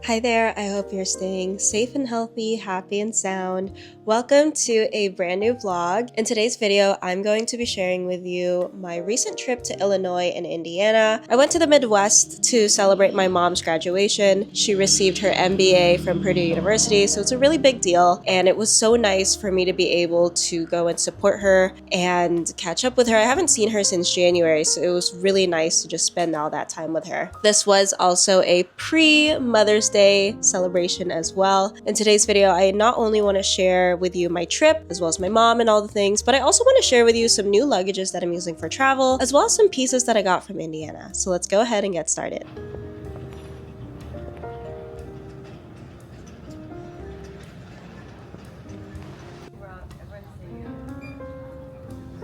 Hi there, I hope you're staying safe and healthy, happy and sound. Welcome to a brand new vlog. In today's video, I'm going to be sharing with you my recent trip to Illinois and Indiana. I went to the Midwest to celebrate my mom's graduation. She received her MBA from Purdue University, so it's a really big deal. And it was so nice for me to be able to go and support her and catch up with her. I haven't seen her since January, so it was really nice to just spend all that time with her. This was also a pre-Mother's Day celebration as well. In today's video, I not only want to share with you my trip as well as my mom and all the things, but I also want to share with you some new luggages that I'm using for travel as well as some pieces that I got from Indiana. So let's go ahead and get started.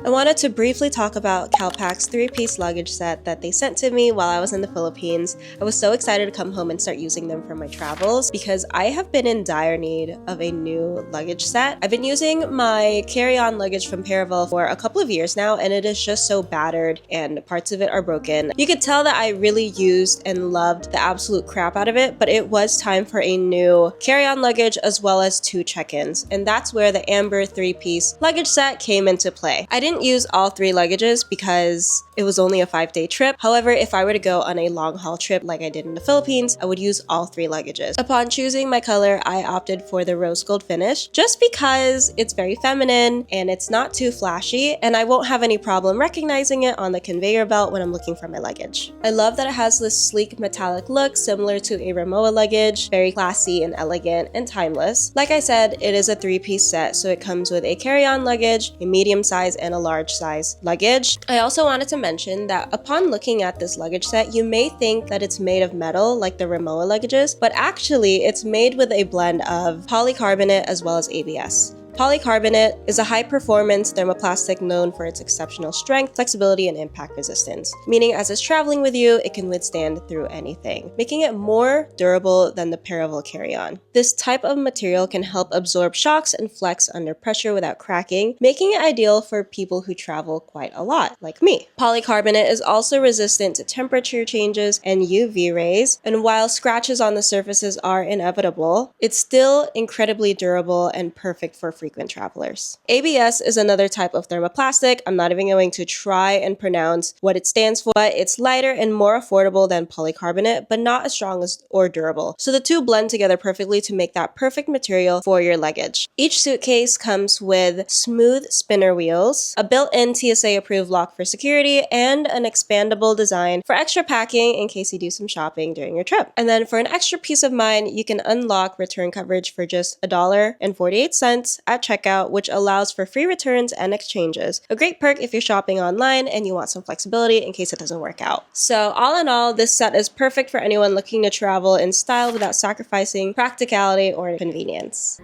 I wanted to briefly talk about Calpak's 3-piece luggage set that they sent to me while I was in the Philippines. I was so excited to come home and start using them for my travels because I have been in dire need of a new luggage set. I've been using my carry-on luggage from Paravel for a couple of years now, and it is just so battered and parts of it are broken. You could tell that I really used and loved the absolute crap out of it, but it was time for a new carry-on luggage as well as 2 check-ins, and that's where the Amber 3-piece luggage set came into play. I didn't use all 3 luggages because it was only a 5-day trip. However, if I were to go on a long haul trip like I did in the Philippines, I would use all 3 luggages. Upon choosing my color, I opted for the rose gold finish just because it's very feminine and it's not too flashy, and I won't have any problem recognizing it on the conveyor belt when I'm looking for my luggage. I love that it has this sleek metallic look similar to a Rimowa luggage, very classy and elegant and timeless. Like I said, it is a 3-piece set, so it comes with a carry-on luggage, a medium size, and a large size luggage. I also wanted to mention that upon looking at this luggage set, you may think that it's made of metal like the Rimowa luggages, but actually it's made with a blend of polycarbonate as well as ABS. Polycarbonate is a high-performance thermoplastic known for its exceptional strength, flexibility, and impact resistance, meaning as it's traveling with you, it can withstand through anything, making it more durable than the Paravel carry-on. This type of material can help absorb shocks and flex under pressure without cracking, making it ideal for people who travel quite a lot, like me. Polycarbonate is also resistant to temperature changes and UV rays, and while scratches on the surfaces are inevitable, it's still incredibly durable and perfect for frequent travelers. ABS is another type of thermoplastic. I'm not even going to try and pronounce what it stands for, but it's lighter and more affordable than polycarbonate, but not as strong as or durable. So the two blend together perfectly to make that perfect material for your luggage. Each suitcase comes with smooth spinner wheels, a built-in TSA-approved lock for security, and an expandable design for extra packing in case you do some shopping during your trip. And then for an extra peace of mind, you can unlock return coverage for just $1.48 at checkout, which allows for free returns and exchanges. A great perk if you're shopping online and you want some flexibility in case it doesn't work out. So all in all, this set is perfect for anyone looking to travel in style without sacrificing practicality or convenience.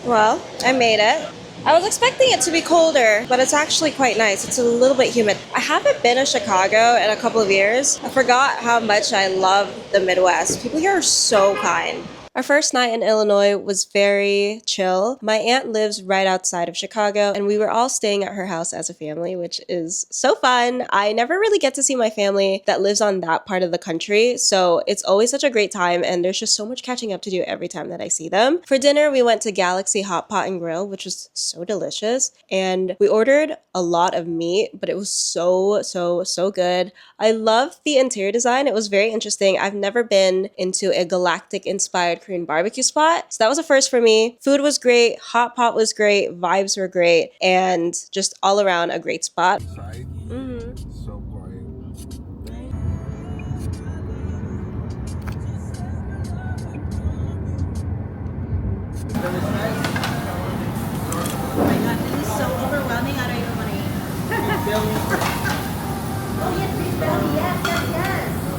Well, I made it. I was expecting it to be colder, but it's actually quite nice. It's a little bit humid. I haven't been to Chicago in a couple of years. I forgot how much I love the Midwest. People here are so kind. Our first night in Illinois was very chill. My aunt lives right outside of Chicago, and we were all staying at her house as a family, which is so fun. I never really get to see my family that lives on that part of the country, so it's always such a great time, and there's just so much catching up to do every time that I see them. For dinner, we went to Galaxy Hot Pot and Grill, which was so delicious, and we ordered a lot of meat, but it was so good. I loved the interior design. It was very interesting. I've never been into a galactic-inspired Korean barbecue spot, so that was a first for me. Food was great, hot pot was great, vibes were great, and just all around a great spot. So quiet. Oh my god, this is so overwhelming. I don't even want to eat. Oh yes, beef belly. Yes.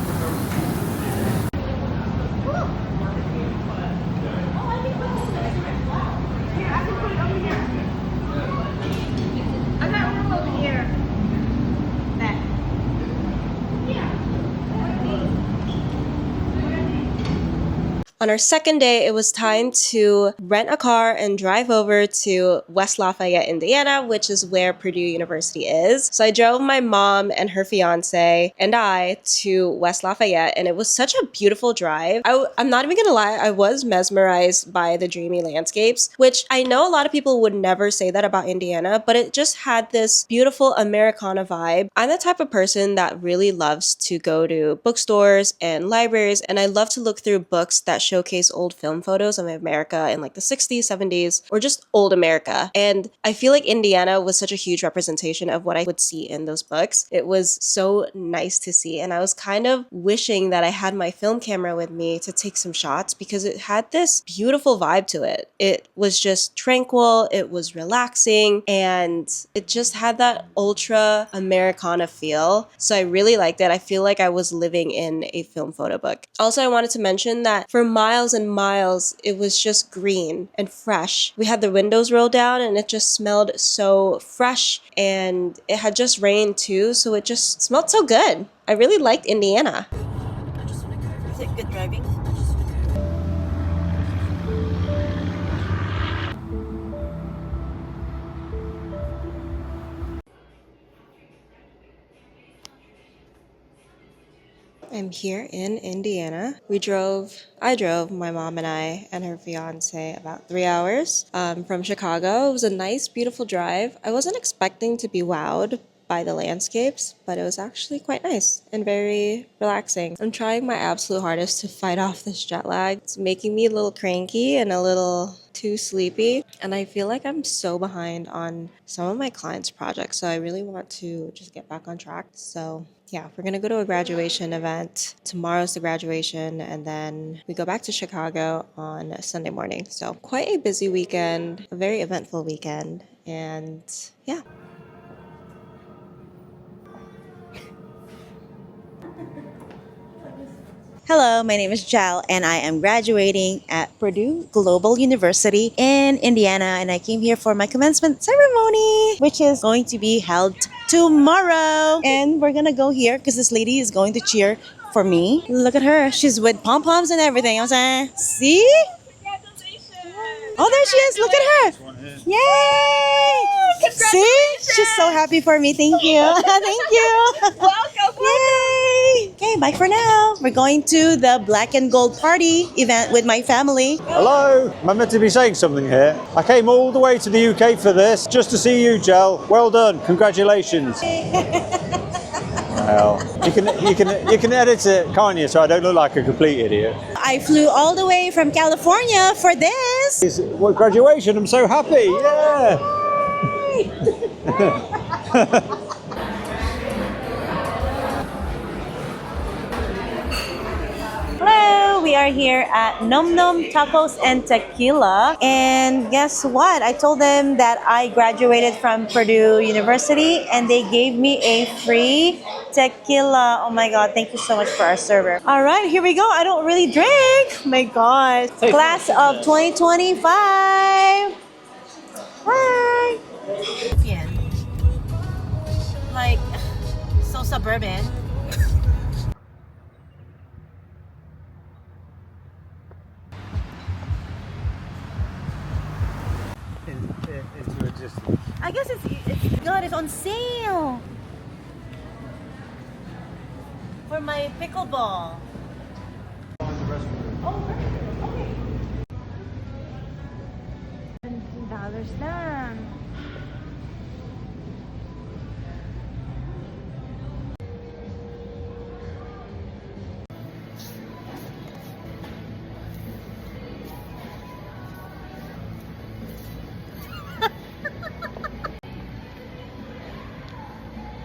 On our second day, it was time to rent a car and drive over to West Lafayette, Indiana, which is where Purdue University is. So I drove my mom and her fiance and I to West Lafayette, and it was such a beautiful drive. I'm not even gonna lie, I was mesmerized by the dreamy landscapes, which I know a lot of people would never say that about Indiana, but it just had this beautiful Americana vibe. I'm the type of person that really loves to go to bookstores and libraries, and I love to look through books that showcase old film photos of America in like the 60s, 70s, or just old America. And I feel like Indiana was such a huge representation of what I would see in those books. It was so nice to see, and I was kind of wishing that I had my film camera with me to take some shots because it had this beautiful vibe to it. It was just tranquil, it was relaxing, and it just had that ultra Americana feel. So I really liked it. I feel like I was living in a film photo book. Also, I wanted to mention that for miles and miles, it was just green and fresh. We had the windows rolled down and it just smelled so fresh, and it had just rained too, so it just smelled so good. I really liked Indiana. Is it good driving? I'm here in Indiana. I drove, my mom and I and her fiance, about 3 hours from Chicago. It was a nice, beautiful drive. I wasn't expecting to be wowed by the landscapes, but it was actually quite nice and very relaxing. I'm trying my absolute hardest to fight off this jet lag. It's making me a little cranky and a little too sleepy, and I feel like I'm so behind on some of my clients' projects, so I really want to just get back on track. So yeah, we're gonna go to a graduation event. Tomorrow's the graduation, and then we go back to Chicago on Sunday morning. So quite a busy weekend, a very eventful weekend, and yeah. Hello, my name is Jal, and I am graduating at Purdue Global University in Indiana, and I came here for my commencement ceremony, which is going to be held tomorrow. And we're gonna go here because this lady is going to cheer for me. Look at her, she's with pom-poms and everything. I'm saying, see? Oh, there she is, look at her. Yay! See? She's so happy for me. Thank you. Thank you. Welcome. Yay! Okay, bye for now. We're going to the Black and Gold Party event with my family. Hello, am I meant to be saying something here? I came all the way to the UK for this, just to see you, Jel. Well done, congratulations. Well, you can edit it, can't you? So I don't look like a complete idiot. I flew all the way from California for this. Well, graduation, I'm so happy, yeah. Hello, we are here at Nom Nom Tacos and Tequila. And guess what? I told them that I graduated from Purdue University and they gave me a free tequila. Oh my God, thank you so much for our server. All right, here we go. I don't really drink. Oh my God. Class of 2025. Hi. Like, so suburban. I guess it's God, it's on sale for my pickleball. Oh, perfect. Okay. $17 lang.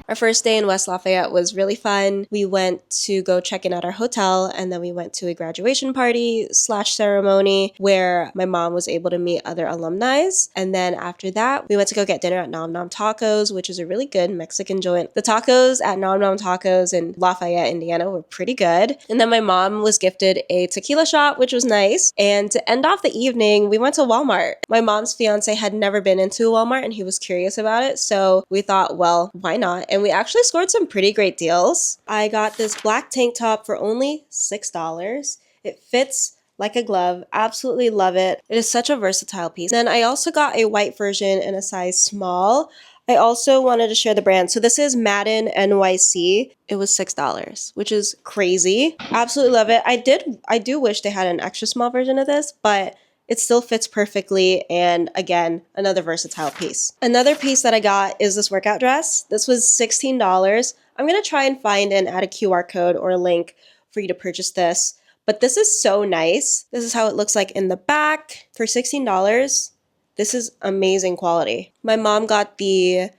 Our first day in West Lafayette was really fun. We went to go check in at our hotel, and then we went to a graduation party / ceremony where my mom was able to meet other alumni. And then after that, we went to go get dinner at Nom Nom Tacos, which is a really good Mexican joint. The tacos at Nom Nom Tacos in Lafayette, Indiana were pretty good. And then my mom was gifted a tequila shot, which was nice. And to end off the evening, we went to Walmart. My mom's fiance had never been into a Walmart and he was curious about it. So we thought, well, why not? And we actually scored some pretty great deals. I got this black tank top for only $6. It fits like a glove. Absolutely love it. It is such a versatile piece. Then I also got a white version in a size small. I also wanted to share the brand. So this is Madden NYC. It was $6, which is crazy. Absolutely love it. I do wish they had an extra small version of this, but it still fits perfectly, and again, another versatile piece. Another piece that I got is this workout dress. This was $16. I'm gonna try and find and add a QR code or a link for you to purchase this, but this is so nice. This is how it looks like in the back. For $16, this is amazing quality. My mom got the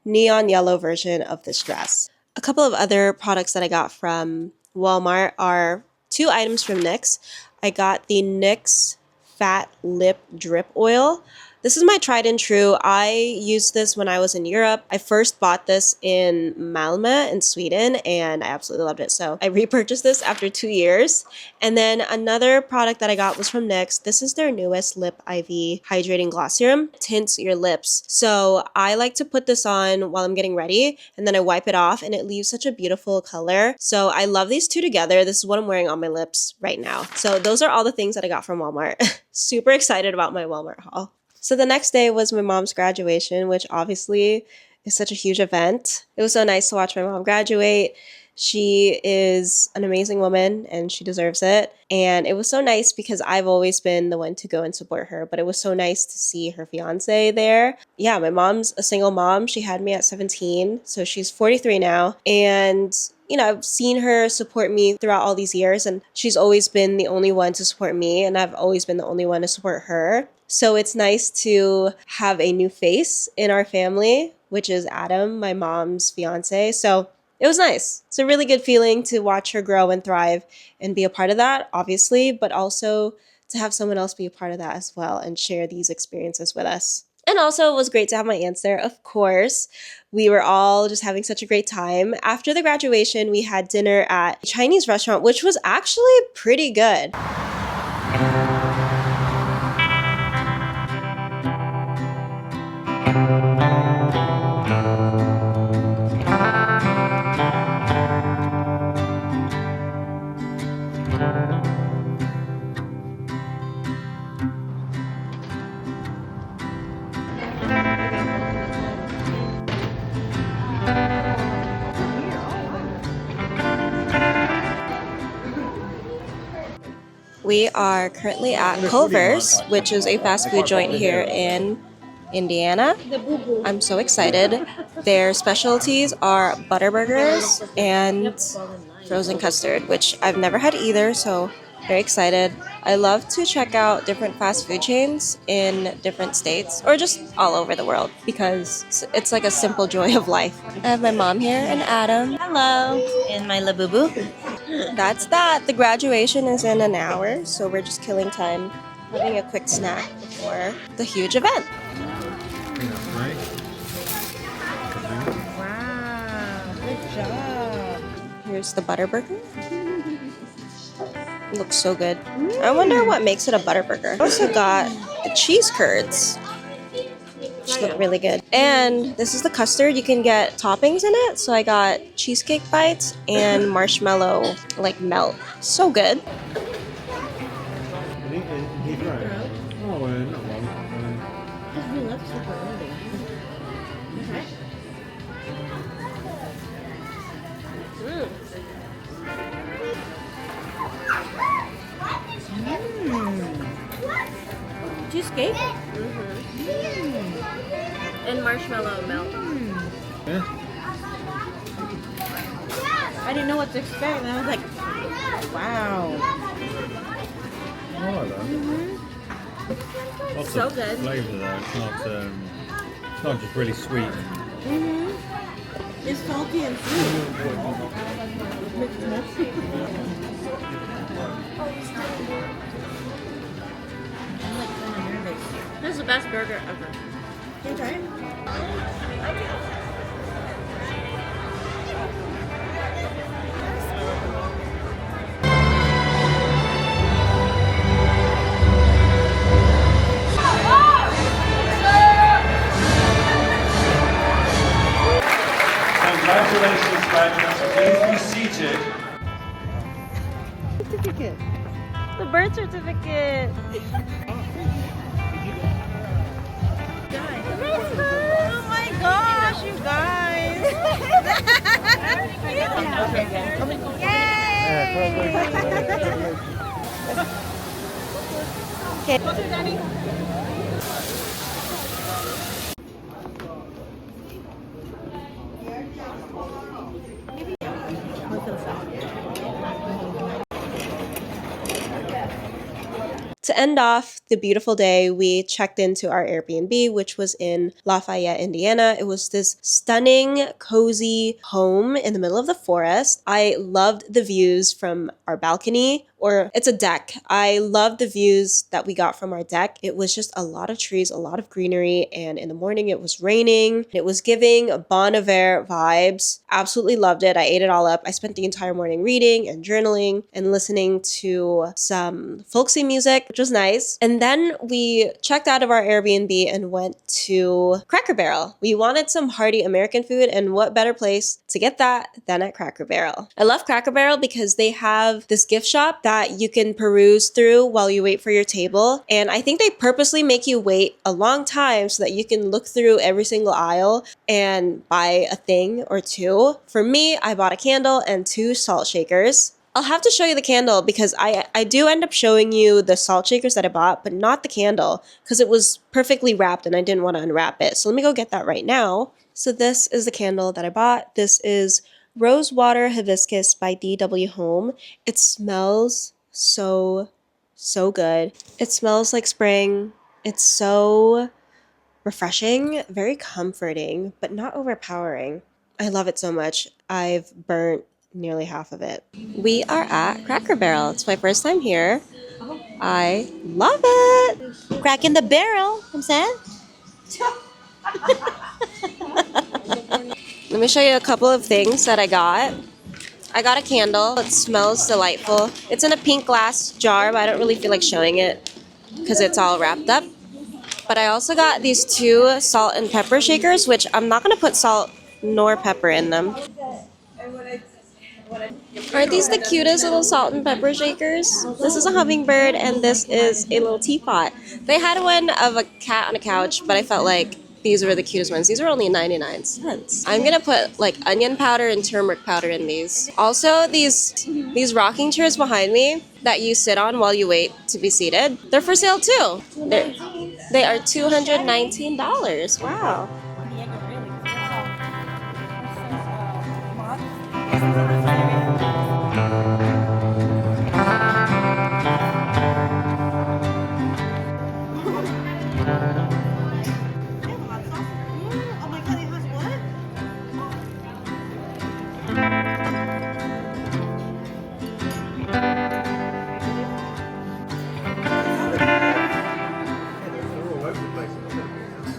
neon yellow version of this dress. A couple of other products that I got from Walmart are 2 items from NYX. I got the NYX Fat Lip Drip Oil. This is my tried and true. I used this when I was in Europe. I first bought this in Malmö in Sweden, and I absolutely loved it. So I repurchased this after 2 years. And then another product that I got was from NYX. This is their newest Lip IV Hydrating Gloss Serum. It tints your lips. So I like to put this on while I'm getting ready, and then I wipe it off, and it leaves such a beautiful color. So I love these two together. This is what I'm wearing on my lips right now. So those are all the things that I got from Walmart. Super excited about my Walmart haul. So the next day was my mom's graduation, which obviously is such a huge event. It was so nice to watch my mom graduate. She is an amazing woman and she deserves it. And it was so nice because I've always been the one to go and support her, but it was so nice to see her fiance there. Yeah, my mom's a single mom. She had me at 17, so she's 43 now. And I've seen her support me throughout all these years, and she's always been the only one to support me, and I've always been the only one to support her. So it's nice to have a new face in our family, which is Adam, my mom's fiance. So it was nice. It's a really good feeling to watch her grow and thrive and be a part of that, obviously, but also to have someone else be a part of that as well and share these experiences with us. And also, it was great to have my aunts there, of course. We were all just having such a great time. After the graduation, we had dinner at a Chinese restaurant, which was actually pretty good. We are currently at Culver's, which is a fast food joint here in Indiana. I'm so excited. Their specialties are ButterBurgers and frozen custard, which I've never had either, so very excited. I love to check out different fast food chains in different states or just all over the world because it's like a simple joy of life. I have my mom here and Adam. Hello. And my labubu. That's that. The graduation is in an hour, so we're just killing time, having a quick snack before the huge event. Wow. Good job. Here's the ButterBurger. It looks so good. I wonder what makes it a ButterBurger. I also got the cheese curds, which look really good. And this is the custard. You can get toppings in it. So I got cheesecake bites and marshmallow like melt. So good. Cheesecake? And marshmallow melt. Yeah. I didn't know what to expect, and I was like, wow. I like that. Lots So of good. flavour there. It's not just really sweet. It's salty and sweet. I'm like kind of nervous. This is the best burger ever. Can you try it? Congratulations, graduates. Please be seated. Certificate. The birth certificate. Oh my gosh, you guys! Okay. To end off the beautiful day, we checked into our Airbnb, which was in Lafayette, Indiana. It was this stunning, cozy home in the middle of the forest. I loved the views from our balcony, or it's a deck. I loved the views that we got from our deck. It was just a lot of trees, a lot of greenery, and in the morning it was raining. It was giving Bon Iver vibes. Absolutely loved it. I ate it all up. I spent the entire morning reading and journaling and listening to some folksy music, which was nice. And then we checked out of our Airbnb and went to Cracker Barrel. We wanted some hearty American food, and what better place to get that than at Cracker Barrel. I love Cracker Barrel because they have this gift shop that you can peruse through while you wait for your table. And I think they purposely make you wait a long time so that you can look through every single aisle and buy a thing or two. For me, I bought a candle and 2 salt shakers. I'll have to show you the candle because I do end up showing you the salt shakers that I bought, but not the candle because it was perfectly wrapped and I didn't want to unwrap it. So let me go get that right now. So this is the candle that I bought. This is Rosewater Hibiscus by D.W. Home. It smells so good. It smells like spring. It's so refreshing, very comforting, but not overpowering. I love it so much. I've burnt nearly half of it. We are at Cracker Barrel. It's my first time here. I love it. Cracking the barrel, I'm saying. Let me show you a couple of things that I got. I got a candle. It smells delightful. It's in a pink glass jar, but I don't really feel like showing it because it's all wrapped up. But I also got these 2 salt and pepper shakers, which I'm not going to put salt nor pepper in them. Aren't these the cutest little salt and pepper shakers? This is a hummingbird and this is a little teapot. They had one of a cat on a couch, but I felt like these were the cutest ones. These were only 99 cents. I'm gonna put like onion powder and turmeric powder in these. Also, these rocking chairs behind me that you sit on while you wait to be seated, they're for sale too. They are $219. Wow.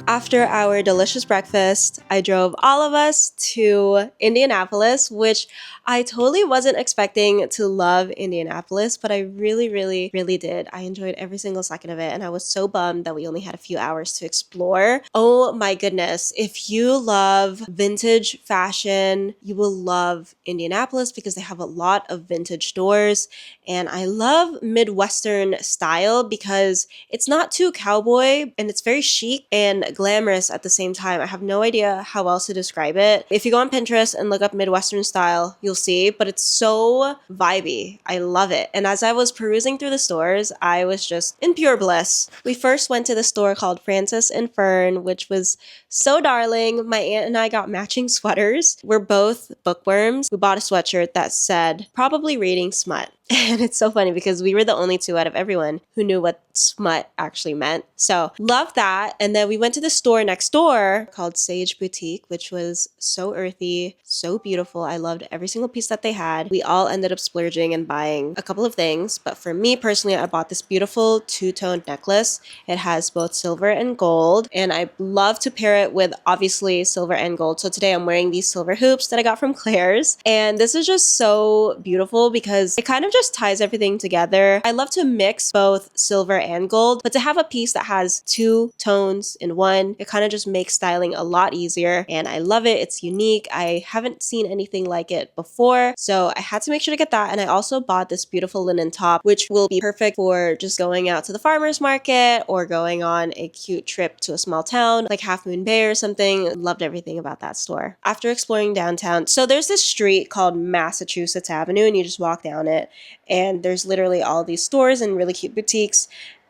After our delicious breakfast, I drove all of us to Indianapolis, which I totally wasn't expecting to love Indianapolis, but I really, really, really did. I enjoyed every single second of it, and I was so bummed that we only had a few hours to explore. Oh my goodness. If you love vintage fashion, you will love Indianapolis because they have a lot of vintage stores, and I love Midwestern style because it's not too cowboy, and it's very chic and glamorous at the same time. I have no idea how else to describe it. If you go on Pinterest and look up Midwestern style, you'll see, but it's so vibey. I love it. And as I was perusing through the stores, I was just in pure bliss. We first went to the store called Francis and Fern, which was so darling. My aunt and I got matching sweaters. We're both bookworms. We bought a sweatshirt that said, probably reading smut. And it's so funny because we were the only 2 out of everyone who knew what smut actually meant. So love that. And then we went to the store next door called Sage Boutique, which was so earthy, so beautiful. I loved every single piece that they had. We all ended up splurging and buying a couple of things. But for me personally, I bought this beautiful 2-toned necklace. It has both silver and gold. And I love to pair it with obviously silver and gold. So today I'm wearing these silver hoops that I got from Claire's. And this is just so beautiful because it kind of just ties everything together. I love to mix both silver and gold, but to have a piece that has two tones in one, it kind of just makes styling a lot easier, and I love it. It's unique. I haven't seen anything like it before, so I had to make sure to get that. And I also bought this beautiful linen top, which will be perfect for just going out to the farmer's market or going on a cute trip to a small town like Half Moon Bay or something. Loved everything about that store. After exploring downtown, so there's this street called Massachusetts Avenue, and you just walk down it, and there's literally all these stores and really cute boutiques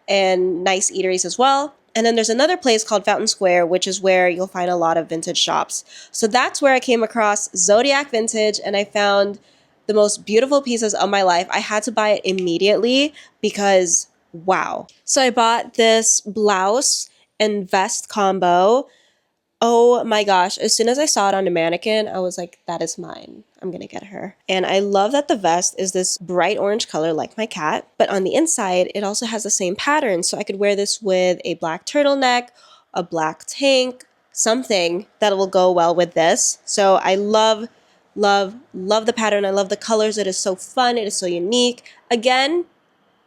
and nice eateries as well. And then there's another place called Fountain Square, which is where you'll find a lot of vintage shops. So that's where I came across Zodiac Vintage, and I found the most beautiful pieces of my life. I had to buy it immediately because wow. So I bought this blouse and vest combo. Oh my gosh, as soon as I saw it on a mannequin, I was like, that is mine. I'm gonna get her. And I love that the vest is this bright orange color like my cat, but on the inside, it also has the same pattern. So I could wear this with a black turtleneck, a black tank, something that will go well with this. So I love the pattern. I love the colors. It is so fun. It is so unique. Again,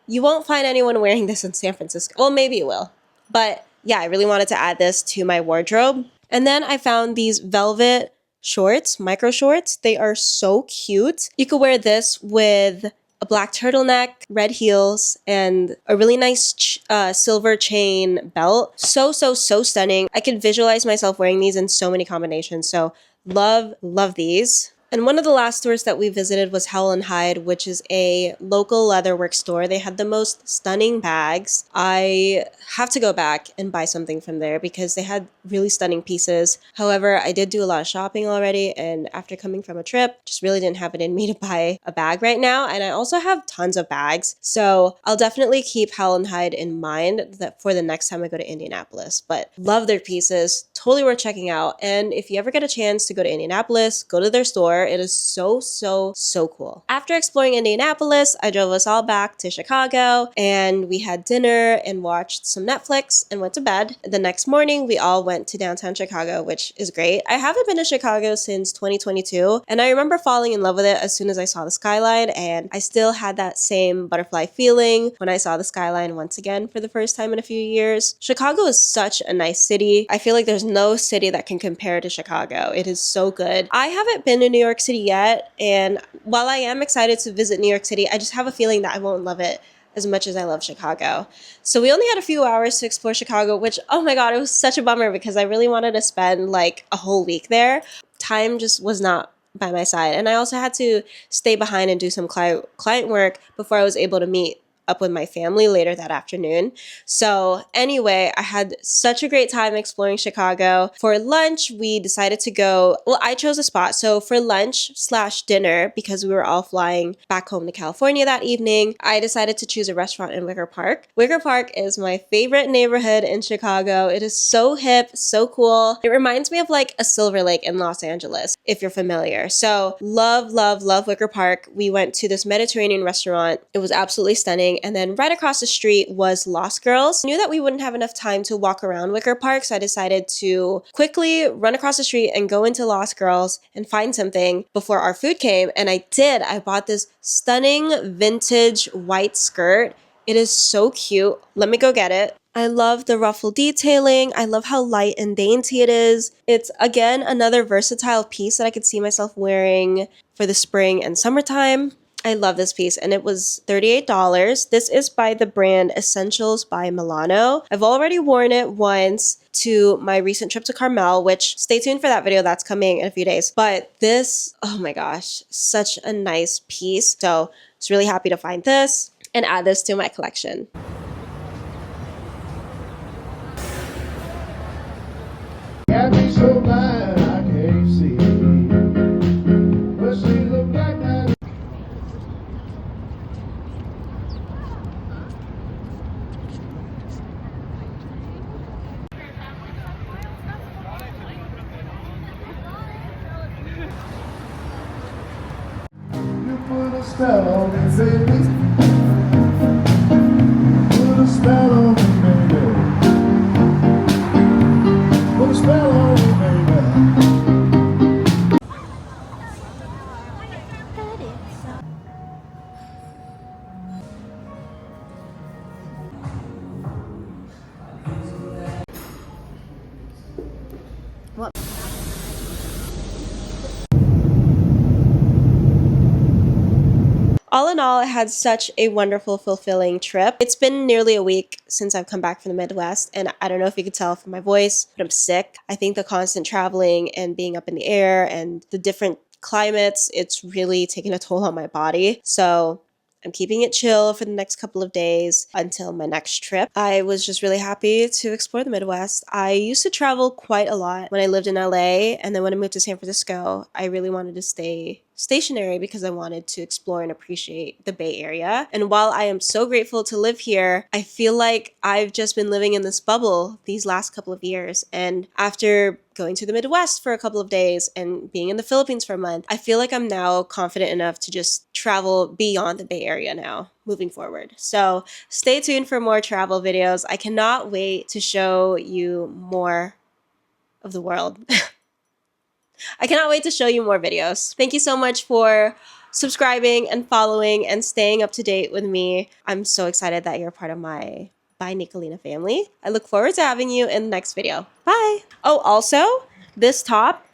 you won't find anyone wearing this in San Francisco. Well, maybe you will. But yeah, I really wanted to add this to my wardrobe. And then I found these velvet shorts, micro shorts. They are so cute. You could wear this with a black turtleneck, red heels, and a really nice silver chain belt. So stunning. I could visualize myself wearing these in so many combinations. So love these. And one of the last stores that we visited was Howell & Hyde, which is a local leatherwork store. They had the most stunning bags. I have to go back and buy something from there because they had really stunning pieces. However, I did do a lot of shopping already, and after coming from a trip, just really didn't have it in me to buy a bag right now. And I also have tons of bags, so I'll definitely keep Howell & Hyde in mind that for the next time I go to Indianapolis. But love their pieces, totally worth checking out. And if you ever get a chance to go to Indianapolis, go to their store. It is so cool. After exploring Indianapolis, I drove us all back to Chicago, and we had dinner and watched some Netflix and went to bed. The next morning, we all went to downtown Chicago, which is great. I haven't been to Chicago since 2022, and I remember falling in love with it as soon as I saw the skyline, and I still had that same butterfly feeling when I saw the skyline once again for the first time in a few years. Chicago is such a nice city. I feel like there's no city that can compare to Chicago. It is so good. I haven't been to New York City yet, and while I am excited to visit New York City, I just have a feeling that I won't love it as much as I love Chicago. So we only had a few hours to explore Chicago, which, oh my god, it was such a bummer because I really wanted to spend like a whole week there. Time just was not by my side, and I also had to stay behind and do some client work before I was able to meet up with my family later that afternoon. So anyway, I had such a great time exploring Chicago. For lunch, we decided to go, well, I chose a spot. So for lunch/dinner, because we were all flying back home to California that evening, I decided to choose a restaurant in Wicker Park. Wicker Park is my favorite neighborhood in Chicago. It is so hip, so cool. It reminds me of like a Silver Lake in Los Angeles, if you're familiar. So love Wicker Park. We went to this Mediterranean restaurant. It was absolutely stunning. And then right across the street was Lost Girls. I knew that we wouldn't have enough time to walk around Wicker Park, so I decided to quickly run across the street and go into Lost Girls and find something before our food came. And I did. I bought this stunning vintage white skirt. It is so cute. Let me go get it. I love the ruffle detailing. I love how light and dainty it is. It's, again, another versatile piece that I could see myself wearing for the spring and summertime. I love this piece, and it was $38. This is by the brand Essentials by Milano. I've already worn it once to my recent trip to Carmel, which stay tuned for that video. That's coming in a few days. But this, oh my gosh, such a nice piece. So I was really happy to find this and add this to my collection. Got me so blind I can't see. But she look like that. You put a spell on me, baby. Put a spell on me, baby. Put a spell on me, baby. All in all, I had such a wonderful, fulfilling trip. It's been nearly a week since I've come back from the Midwest, and I don't know if you could tell from my voice, but I'm sick. I think the constant traveling and being up in the air and the different climates, it's really taken a toll on my body. So I'm keeping it chill for the next couple of days until my next trip. I was just really happy to explore the Midwest. I used to travel quite a lot when I lived in LA, and then when I moved to San Francisco, I really wanted to stay stationary because I wanted to explore and appreciate the Bay Area. And while I am so grateful to live here, I feel like I've just been living in this bubble these last couple of years. And after going to the Midwest for a couple of days and being in the Philippines for a month, I feel like I'm now confident enough to just travel beyond the Bay Area now, moving forward. So stay tuned for more travel videos. I cannot wait to show you more of the world. I cannot wait to show you more videos. Thank you so much for subscribing and following and staying up to date with me. I'm so excited that you're part of my By Nicolina family. I look forward to having you in the next video. Bye! Oh, also, this top,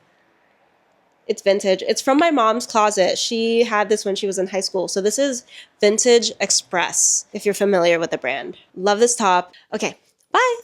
it's vintage. It's from my mom's closet. She had this when she was in high school. So this is Vintage Express, if you're familiar with the brand. Love this top. Okay, bye!